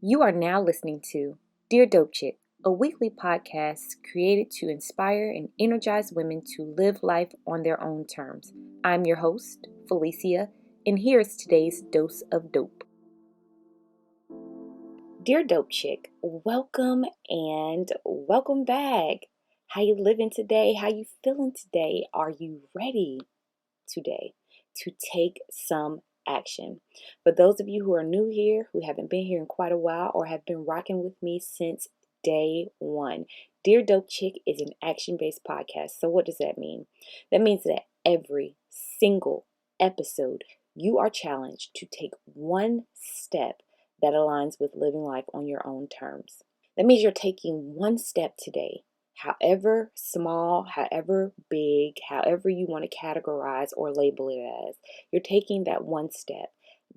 You are now listening to Dear Dope Chick, a weekly podcast created to inspire and energize women to live life on their own terms. I'm your host, Felicia, and here's today's dose of dope. Dear Dope Chick, welcome and welcome back. How you living today? How you feeling today? Are you ready today to take some action? For those of you who are new here, who haven't been here in quite a while, or have been rocking with me since day one, Dear Dope Chick is an action-based podcast. So what does that mean? That means that every single episode, you are challenged to take one step that aligns with living life on your own terms. That means you're taking one step today, however small, however big, however you want to categorize or label it as. You're taking that one step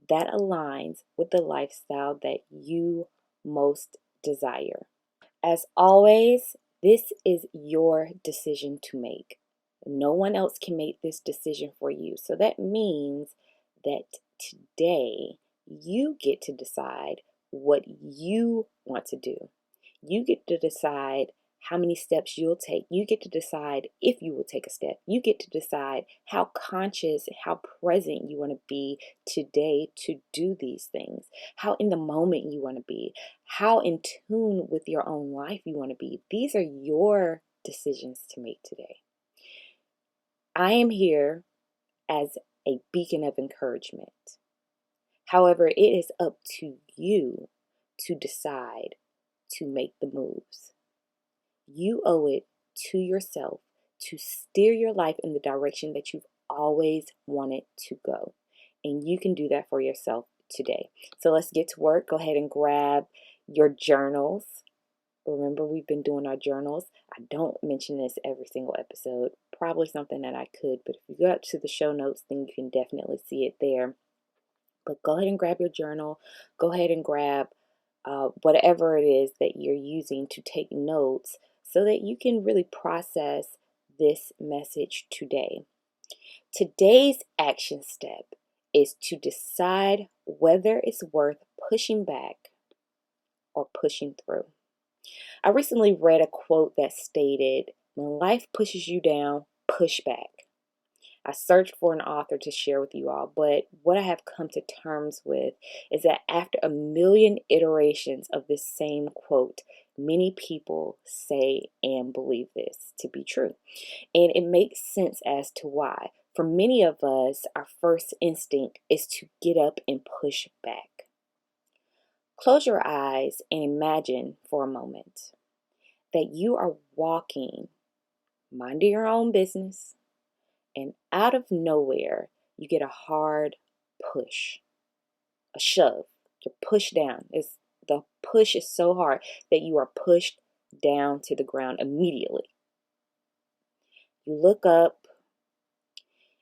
that aligns with the lifestyle that you most desire. As always, this is your decision to make. No one else can make this decision for you. So that means that today you get to decide what you want to do. You get to decide how many steps you'll take. You get to decide if you will take a step. You get to decide how conscious, how present you want to be today to do these things, how in the moment you want to be, how in tune with your own life you want to be. These are your decisions to make today. I am here as a beacon of encouragement. However, it is up to you to decide to make the moves. You owe it to yourself to steer your life in the direction that you've always wanted to go. And you can do that for yourself today. So let's get to work. Go ahead and grab your journals. Remember, we've been doing our journals. I don't mention this every single episode. Probably something that I could, but if you go up to the show notes, then you can definitely see it there. But go ahead and grab your journal. Go ahead and grab whatever it is that you're using to take notes so that you can really process this message today. Today's action step is to decide whether it's worth pushing back or pushing through. I recently read a quote that stated, "When life pushes you down, push back." I searched for an author to share with you all, but what I have come to terms with is that after a million iterations of this same quote, many people say and believe this to be true. And it makes sense as to why. For many of us, our first instinct is to get up and push back. Close your eyes and imagine for a moment that you are walking, minding your own business, and out of nowhere, you get a hard push, a shove. You're pushed down. The push is so hard that you are pushed down to the ground immediately. You look up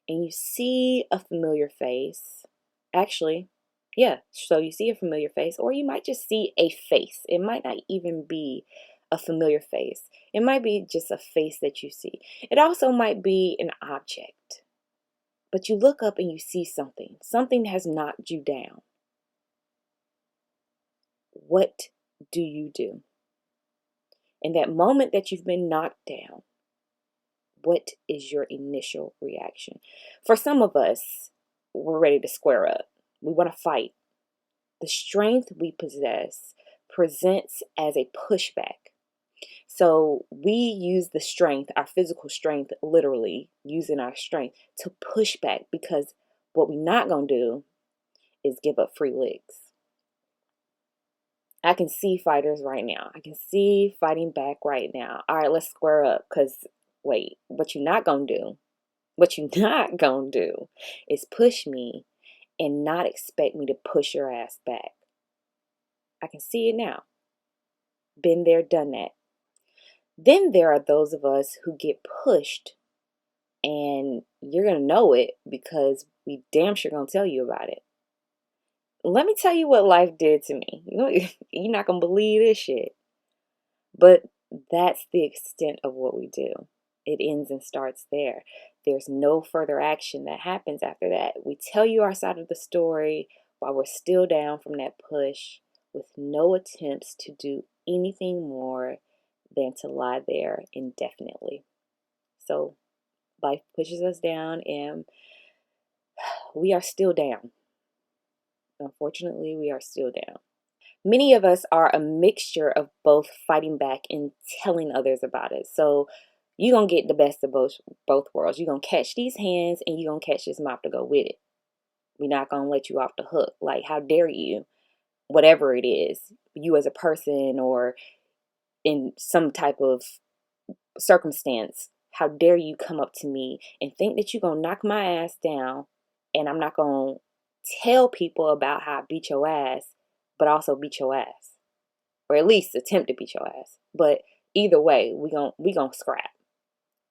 and you see a familiar face. Actually, yeah, so you see a familiar face, or you might just see a face. It might not even be a familiar face. It might be just a face that you see. It also might be an object. But you look up and you see something. Something has knocked you down. What do you do? In that moment that you've been knocked down, what is your initial reaction? For some of us, we're ready to square up. We want to fight. The strength we possess presents as a pushback. So we use the strength, our physical strength, literally using our strength to push back, because what we're not going to do is give up free licks. I can see fighters right now. I can see fighting back right now. All right, let's square up, because wait, what you're not going to do is push me and not expect me to push your ass back. I can see it now. Been there, done that. Then there are those of us who get pushed, and you're going to know it because we damn sure going to tell you about it. Let me tell you what life did to me. You're not going to believe this shit. But that's the extent of what we do. It ends and starts there. There's no further action that happens after that. We tell you our side of the story while we're still down from that push. with no attempts to do anything more than to lie there indefinitely. So life pushes us down, and we are still down. Unfortunately, we are still down. Many of us are a mixture of both fighting back and telling others about it. So you're going to get the best of both worlds. You're going to catch these hands and you're going to catch this mouth to go with it. We're not going to let you off the hook. Like, how dare you? Whatever it is, you as a person or in some type of circumstance, how dare you come up to me and think that you're going to knock my ass down, and I'm not going to tell people about how I beat your ass, but also beat your ass, or at least attempt to beat your ass. But either way, we gonna scrap,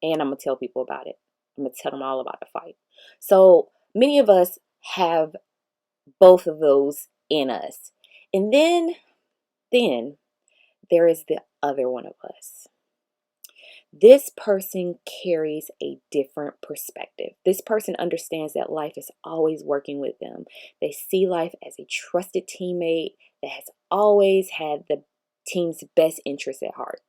and I'm gonna tell people about it. I'm gonna tell them all about the fight. So many of us have both of those in us, and then there is the other one of us. This person carries a different perspective. This person understands that life is always working with them. They see life as a trusted teammate that has always had the team's best interest at heart.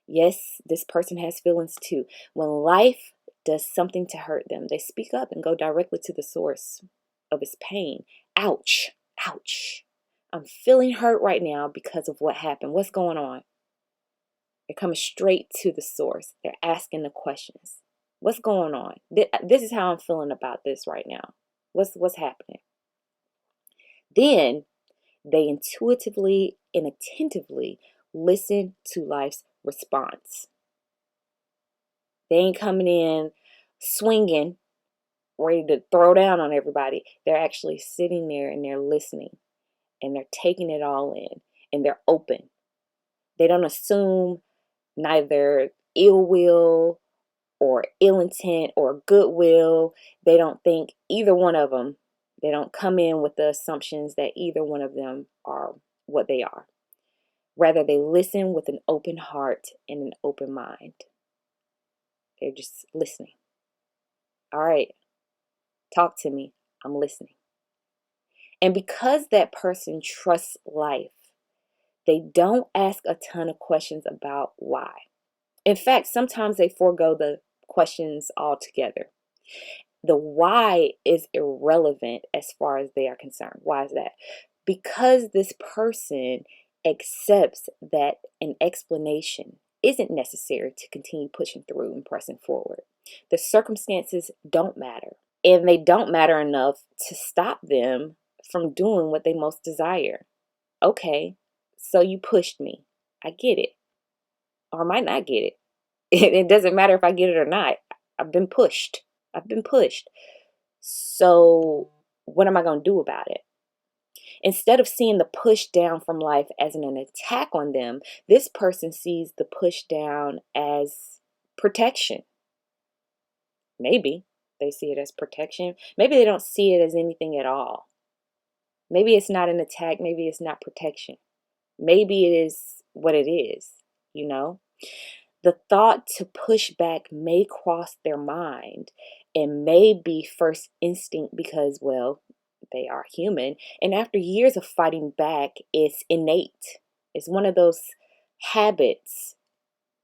Yes, this person has feelings too. When life does something to hurt them, they speak up and go directly to the source of its pain. Ouch, ouch. I'm feeling hurt right now because of what happened. What's going on? They're coming straight to the source. They're asking the questions. What's going on? This is how I'm feeling about this right now. What's happening? Then they intuitively and attentively listen to life's response. They ain't coming in swinging, ready to throw down on everybody. They're actually sitting there and they're listening and they're taking it all in and they're open. They don't assume neither ill will or ill intent or goodwill. They don't think either one of them. They don't come in with the assumptions that either one of them are what they are. Rather, they listen with an open heart and an open mind. They're just listening. All right, talk to me. I'm listening. And because that person trusts life, they don't ask a ton of questions about why. In fact, sometimes they forego the questions altogether. The why is irrelevant as far as they are concerned. Why is that? Because this person accepts that an explanation isn't necessary to continue pushing through and pressing forward. The circumstances don't matter, and they don't matter enough to stop them from doing what they most desire. Okay, so you pushed me. I get it. Or I might not get it. It doesn't matter if I get it or not. I've been pushed. I've been pushed. So what am I going to do about it? Instead of seeing the push down from life as an attack on them, this person sees the push down as protection. Maybe they see it as protection. Maybe they don't see it as anything at all. Maybe it's not an attack. Maybe it's not protection. Maybe it is what it is, you know? The thought to push back may cross their mind and may be first instinct because, well, they are human. And after years of fighting back, it's innate. It's one of those habits,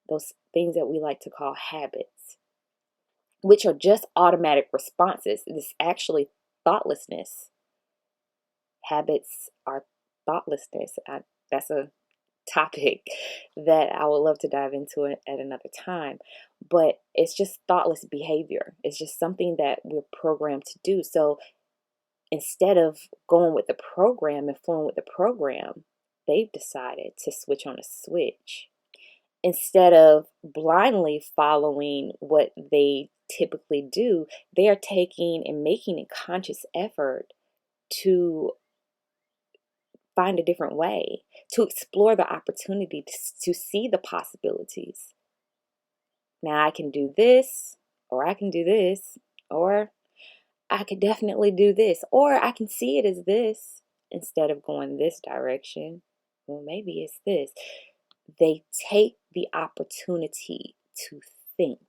those things that we like to call habits, which are just automatic responses. It's actually thoughtlessness. Habits are thoughtlessness. That's a topic that I would love to dive into it at another time. But it's just thoughtless behavior. It's just something that we're programmed to do. So instead of going with the program and flowing with the program, they've decided to switch on a switch. Instead of blindly following what they typically do, they are taking and making a conscious effort to find a different way, to explore the opportunity, to see the possibilities. Now I can do this, or I can do this, or I could definitely do this, or I can see it as this instead of going this direction. Well, maybe it's this. They take the opportunity to think.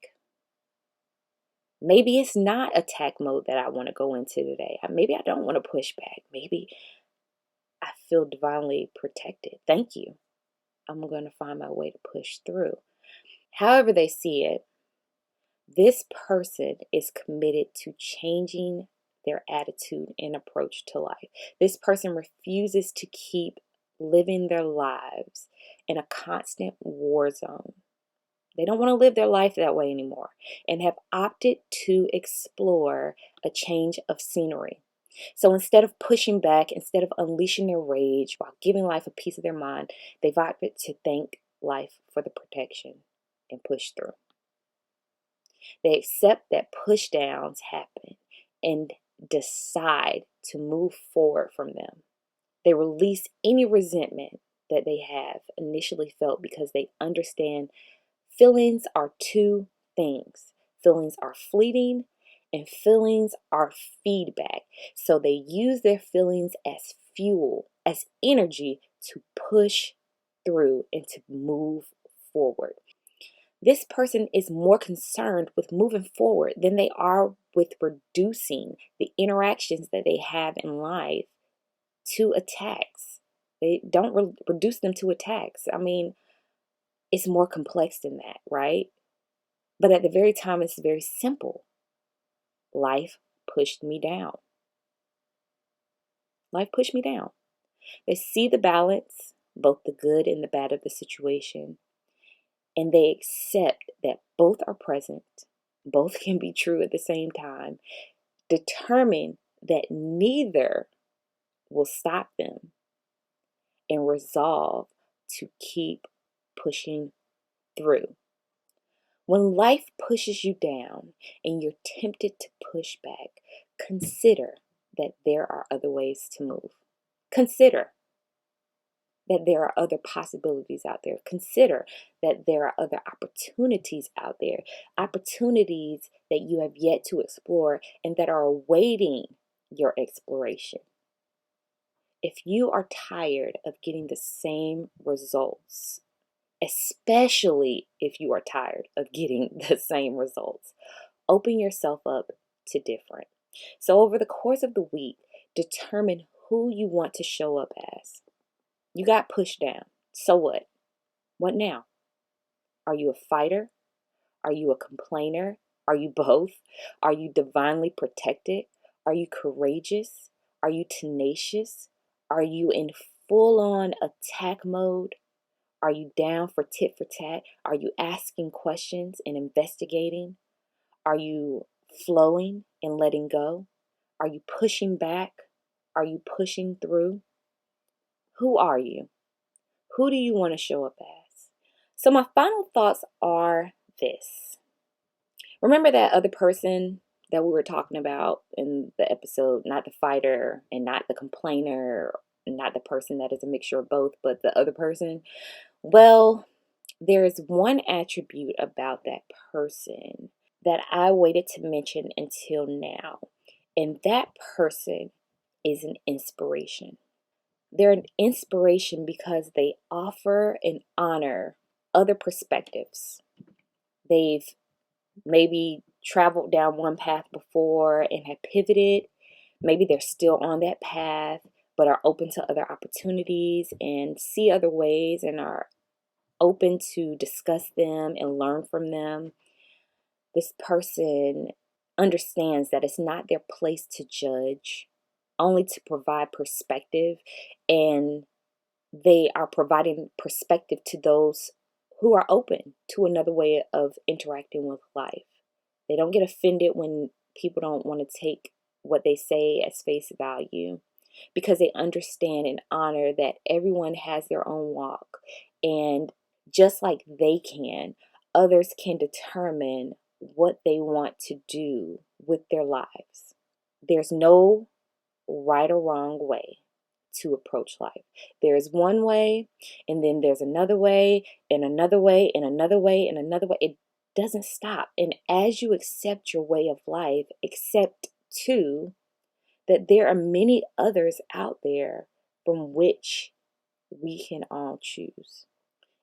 Maybe it's not attack mode that I want to go into today. Maybe I don't want to push back. Maybe I feel divinely protected. Thank you. I'm going to find my way to push through. However they see it, this person is committed to changing their attitude and approach to life. This person refuses to keep living their lives in a constant war zone. They don't want to live their life that way anymore and have opted to explore a change of scenery. So instead of pushing back, instead of unleashing their rage while giving life a piece of their mind, they've opted to thank life for the protection and push through. They accept that push downs happen and decide to move forward from them. They release any resentment that they have initially felt because they understand feelings are two things. Feelings are fleeting and feelings are feedback. So they use their feelings as fuel, as energy to push through and to move forward. This person is more concerned with moving forward than they are with reducing the interactions that they have in life to attacks. They don't reduce them to attacks. I mean, it's more complex than that, right? But at the very time, it's very simple. Life pushed me down. Life pushed me down. They see the balance, both the good and the bad of the situation, and they accept that both are present, both can be true at the same time, determine that neither will stop them, and resolve to keep pushing through. When life pushes you down and you're tempted to push back, consider that there are other ways to move. Consider that there are other possibilities out there. Consider that there are other opportunities out there, opportunities that you have yet to explore and that are awaiting your exploration. If you are tired of getting the same results, especially if you are tired of getting the same results, open yourself up to different. So over the course of the week, determine who you want to show up as. You got pushed down. So what? What now? Are you a fighter? Are you a complainer? Are you both? Are you divinely protected? Are you courageous? Are you tenacious? Are you in full on attack mode? Are you down for tit for tat? Are you asking questions and investigating? Are you flowing and letting go? Are you pushing back? Are you pushing through? Who are you? Who do you want to show up as? So, my final thoughts are this. Remember that other person that we were talking about in the episode, not the fighter and not the complainer, not the person that is a mixture of both, but the other person? Well, there is one attribute about that person that I waited to mention until now, and that person is an inspiration. They're an inspiration because they offer and honor other perspectives. They've maybe traveled down one path before and have pivoted. Maybe they're still on that path, but are open to other opportunities and see other ways and are open to discuss them and learn from them. This person understands that it's not their place to judge, only to provide perspective, and they are providing perspective to those who are open to another way of interacting with life. They don't get offended when people don't want to take what they say as face value because they understand and honor that everyone has their own walk. And just like they can, others can determine what they want to do with their lives. There's no right or wrong way to approach life. There's one way, and then there's another way, and another way, and another way, and another way. It doesn't stop. And as you accept your way of life, accept too that there are many others out there from which we can all choose.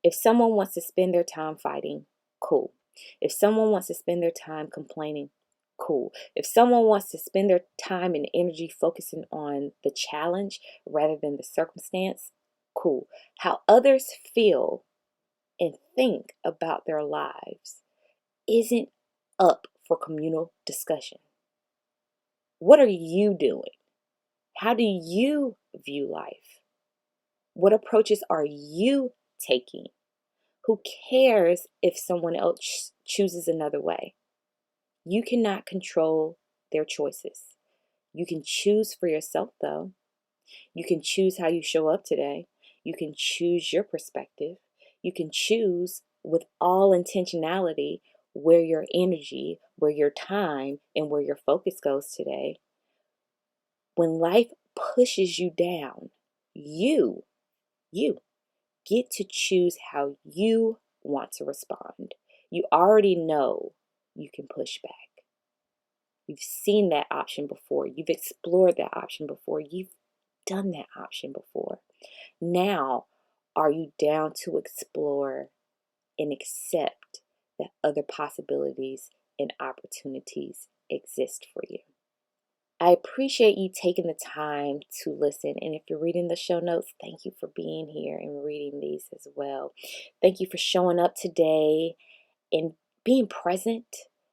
If someone wants to spend their time fighting, cool. If someone wants to spend their time complaining, Cool. If someone wants to spend their time and energy focusing on the challenge rather than the circumstance, cool. How others feel and think about their lives isn't up for communal discussion. What are you doing? How do you view life? What approaches are you taking? Who cares if someone else chooses another way? You cannot control their choices. You can choose for yourself, though. You can choose how you show up today. You can choose your perspective. You can choose with all intentionality where your energy, where your time, and where your focus goes today. When life pushes you down, you get to choose how you want to respond. You already know you can push back. You've seen that option before. You've explored that option before. You've done that option before. Now, are you down to explore and accept that other possibilities and opportunities exist for you? I appreciate you taking the time to listen. And if you're reading the show notes, thank you for being here and reading these as well. Thank you for showing up today and being present.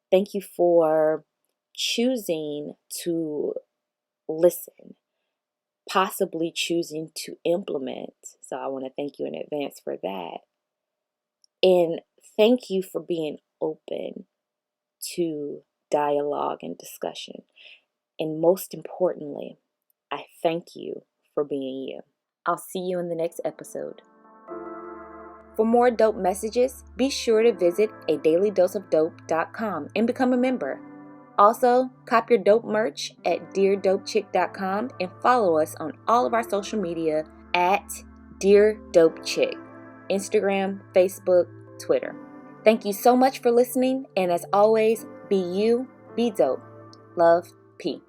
Thank you for choosing to listen, possibly choosing to implement. So I want to thank you in advance for that. And thank you for being open to dialogue and discussion. And most importantly, I thank you for being you. I'll see you in the next episode. For more dope messages, be sure to visit adailydoseofdope.com and become a member. Also, cop your dope merch at deardopechick.com and follow us on all of our social media at Dear Dope Chick, Instagram, Facebook, Twitter. Thank you so much for listening, and as always, be you, be dope. Love, P.